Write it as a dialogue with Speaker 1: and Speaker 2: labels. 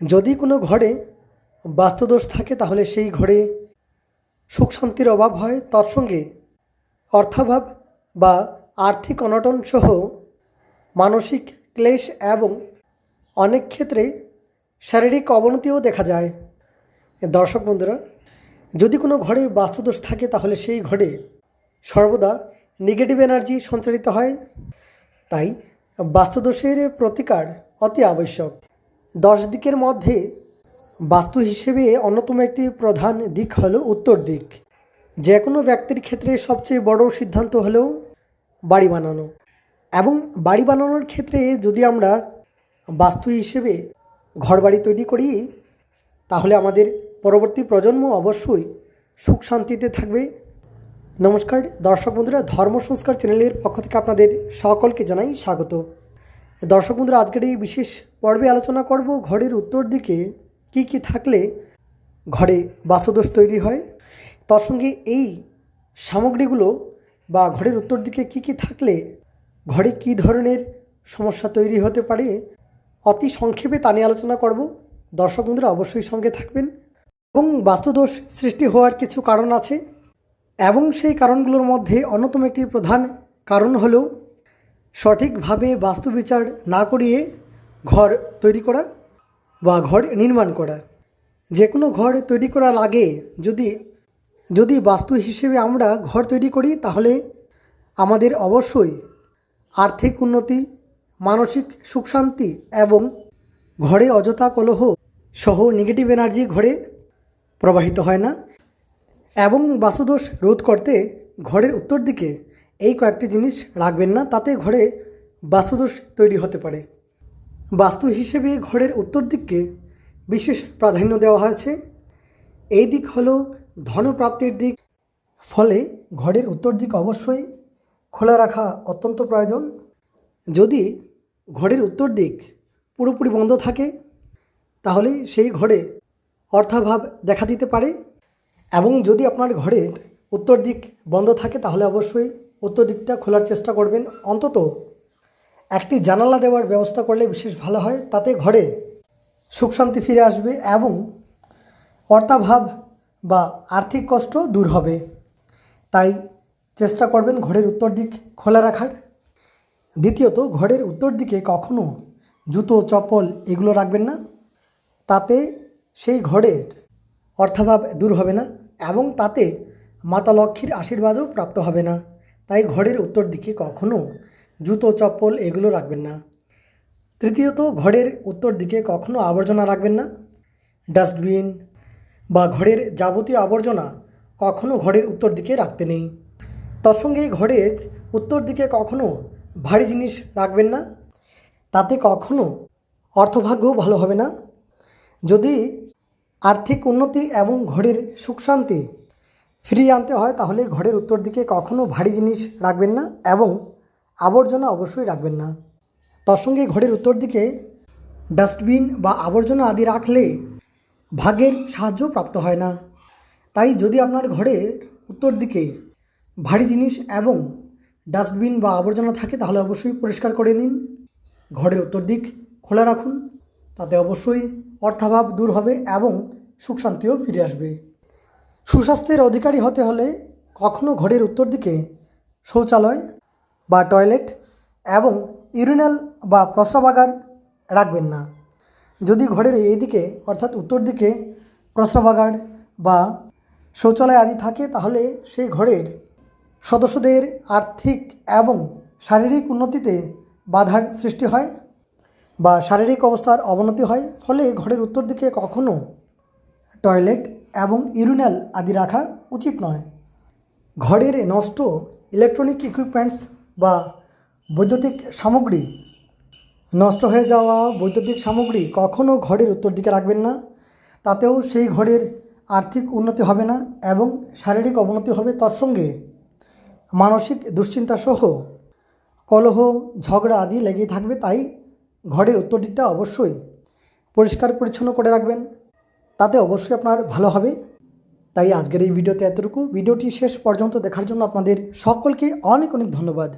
Speaker 1: যদি কোনো ঘরে বাস্তুদোষ থাকে তাহলে সেই ঘরে সুখ শান্তির অভাব হয়, তার সঙ্গে অর্থাভাব বা আর্থিক অনটন সহ মানসিক ক্লেশ এবং অনেক ক্ষেত্রে শারীরিক অবনতিও দেখা যায়। দর্শক বন্ধুরা, যদি কোনো ঘরে বাস্তুদোষ থাকে তাহলে সেই ঘরে সর্বদা নেগেটিভ এনার্জি সঞ্চারিত হয়। তাই বাস্তুদোষের প্রতিকার অতি আবশ্যক। 10 দিকের মধ্যে বাস্তু হিসেবে অন্যতম একটি প্রধান দিক হলো উত্তর দিক। যে কোনো ব্যক্তির ক্ষেত্রে সবচেয়ে বড় সিদ্ধান্ত হলো বাড়ি বানানো, এবং বাড়ি বানানোর ক্ষেত্রে যদি আমরা বাস্তু হিসেবে ঘরবাড়ি তৈরি করি তাহলে আমাদের পরবর্তী প্রজন্ম অবশ্যই সুখ শান্তিতে থাকবে। নমস্কার দর্শক বন্ধুরা, ধর্ম সংস্কার চ্যানেলের পক্ষ থেকে আপনাদের সকলকে জানাই স্বাগত। দর্শক বন্ধুরা, আজকের এই বিশেষ পর্বে আলোচনা করব ঘরের উত্তর দিকে কি কি থাকলে ঘরে বাস্তুদোষ তৈরি হয়, তার সঙ্গে এই সামগ্রীগুলো বা ঘরের উত্তর দিকে কি কি থাকলে ঘরে কী ধরনের সমস্যা তৈরি হতে পারে অতি সংক্ষেপে তা নিয়ে আলোচনা করব। দর্শক বন্ধুরা অবশ্যই সঙ্গে থাকবেন। এবং বাস্তুদোষ সৃষ্টি হওয়ার কিছু কারণ আছে, এবং সেই কারণগুলোর মধ্যে অন্যতম একটি প্রধান কারণ হলো সঠিকভাবে বাস্তু বিচার না করিয়ে ঘর তৈরি করা বা ঘর নির্মাণ করা। যে কোনো ঘর তৈরি করার আগে যদি বাস্তু হিসেবে আমরা ঘর তৈরি করি তাহলে আমাদের অবশ্যই আর্থিক উন্নতি, মানসিক সুখ শান্তি এবং ঘরে অযথা কলহ সহ নেগেটিভ এনার্জি ঘরে প্রবাহিত হয় না। এবং বাস্তুদোষ রোধ করতে ঘরের উত্তর দিকে এই কয়েকটি জিনিস রাখবেন না, তাতে ঘরে বাস্তুদোষ তৈরি হতে পারে। বাস্তু হিসেবে ঘরের উত্তর দিককে বিশেষ প্রাধান্য দেওয়া হয়েছে। এই দিক হলো ধনপ্রাপ্তির দিক, ফলে ঘরের উত্তর দিক অবশ্যই খোলা রাখা অত্যন্ত প্রয়োজন। যদি ঘরের উত্তর দিক পুরোপুরি বন্ধ থাকে তাহলে সেই ঘরে অর্থাভাব দেখা দিতে পারে। এবং যদি আপনার ঘরের উত্তর দিক বন্ধ থাকে তাহলে অবশ্যই উত্তর দিকটা খোলার চেষ্টা করবেন। অন্তত একটি জানালা দেওয়ার ব্যবস্থা করলে বিশেষ ভালো হয়, তাতে ঘরে সুখ শান্তি ফিরে আসবে এবং অর্থাভাব বা আর্থিক কষ্ট দূর হবে। তাই চেষ্টা করবেন ঘরের উত্তর দিক খোলা রাখার। দ্বিতীয়ত, ঘরের উত্তর দিকে কখনো জুতো, চপ্পল এগুলো রাখবেন না, তাতে সেই ঘরের অর্থাভাব দূর হবে না এবং তাতে মাতা লক্ষ্মীর আশীর্বাদও প্রাপ্ত হবে না। তাই ঘরের উত্তর দিকে কখনো জুতো, চপ্পল এগুলো রাখবেন না। তৃতীয়ত, ঘরের উত্তর দিকে কখনো আবর্জনা রাখবেন না। ডাস্টবিন বা ঘরের যাবতীয় আবর্জনা কখনো ঘরের উত্তর দিকে রাখতে নেই। তার সঙ্গে ঘরের উত্তর দিকে কখনো ভারী জিনিস রাখবেন না, তাতে কখনো অর্থভাগ্য ভালো হবে না। যদি আর্থিক উন্নতি এবং ঘরের সুখ শান্তি ফিরিয়ে আনতে হয় তাহলে ঘরের উত্তর দিকে কখনো ভারী জিনিস রাখবেন না এবং আবর্জনা অবশ্যই রাখবেন না। তার সঙ্গে ঘরের উত্তর দিকে ডাস্টবিন বা আবর্জনা আদি রাখলে ভাগ্যের সাহায্য প্রাপ্ত হয় না। তাই যদি আপনার ঘরের উত্তর দিকে ভারী জিনিস এবং ডাস্টবিন বা আবর্জনা থাকে তাহলে অবশ্যই পরিষ্কার করে নিন। ঘরের উত্তর দিক খোলা রাখুন, তাতে অবশ্যই অর্থাভাব দূর হবে এবং সুখ শান্তিও ফিরে আসবে। সুস্বাস্থ্যের অধিকারী হতে হলে কখনো ঘরের উত্তর দিকে শৌচালয় বা টয়লেট এবং ইউরিনাল বা প্রস্রাবাগার রাখবেন না। যদি ঘরের এই দিকে অর্থাৎ উত্তর দিকে প্রস্রাবাগার বা শৌচালয় আদি থাকে তাহলে সেই ঘরের সদস্যদের আর্থিক এবং শারীরিক উন্নতিতে বাধার সৃষ্টি হয় বা শারীরিক অবস্থার অবনতি হয়। ফলে ঘরের উত্তর দিকে কখনো টয়লেট এবং ইউরিনাল আদি রাখা উচিত নয়। ঘরের নষ্ট ইলেকট্রনিক ইকুইপমেন্টস বা বৈদ্যুতিক সামগ্রী, নষ্ট হয়ে যাওয়া বৈদ্যুতিক সামগ্রী কখনো ঘরের উত্তর দিকে রাখবেন না, তাতেও সেই ঘরের আর্থিক উন্নতি হবে না এবং শারীরিক অবনতি হবে। তার সঙ্গে মানসিক দুশ্চিন্তা সহ কলহ, ঝগড়া আদি লেগেই থাকবে। তাই ঘরের উত্তর দিকটা অবশ্যই পরিষ্কার পরিচ্ছন্ন করে রাখবেন, তাতে অবশ্যই আপনার ভালো হবে। তাই আজকের এই ভিডিওতে এতটুকু। ভিডিওটি শেষ পর্যন্ত দেখার জন্য আপনাদের সকলকে অনেক অনেক ধন্যবাদ।